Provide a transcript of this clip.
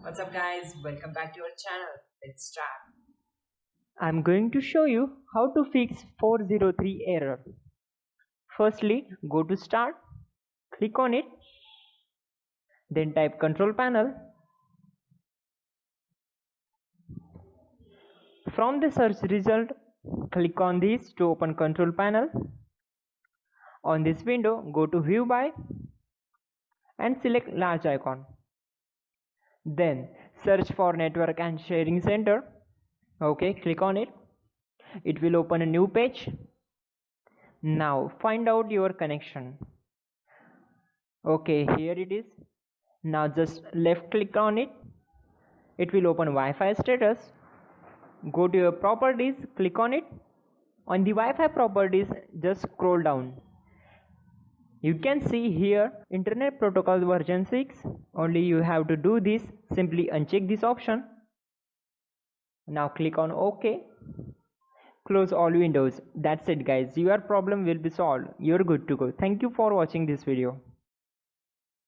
What's up guys, welcome back to our channel. Let's start. I'm going to show you how to fix 403 error. Firstly, go to start, click on it, then type control panel. From the search result, click on this to open control panel. On this window, go to view by and select large icon. Then search for network and sharing center. Okay, click on it. It will open a new page. Now find out your connection. Okay, here it is. Now just left click on it. It will open Wi-Fi status. Go to your properties, click on it. On the Wi-Fi properties, just scroll down. You can see here Internet Protocol version 6. Only you have to do this. Simply uncheck this option. Now click on OK. Close all windows. That's it guys. Your problem will be solved. You're good to go. Thank you for watching this video.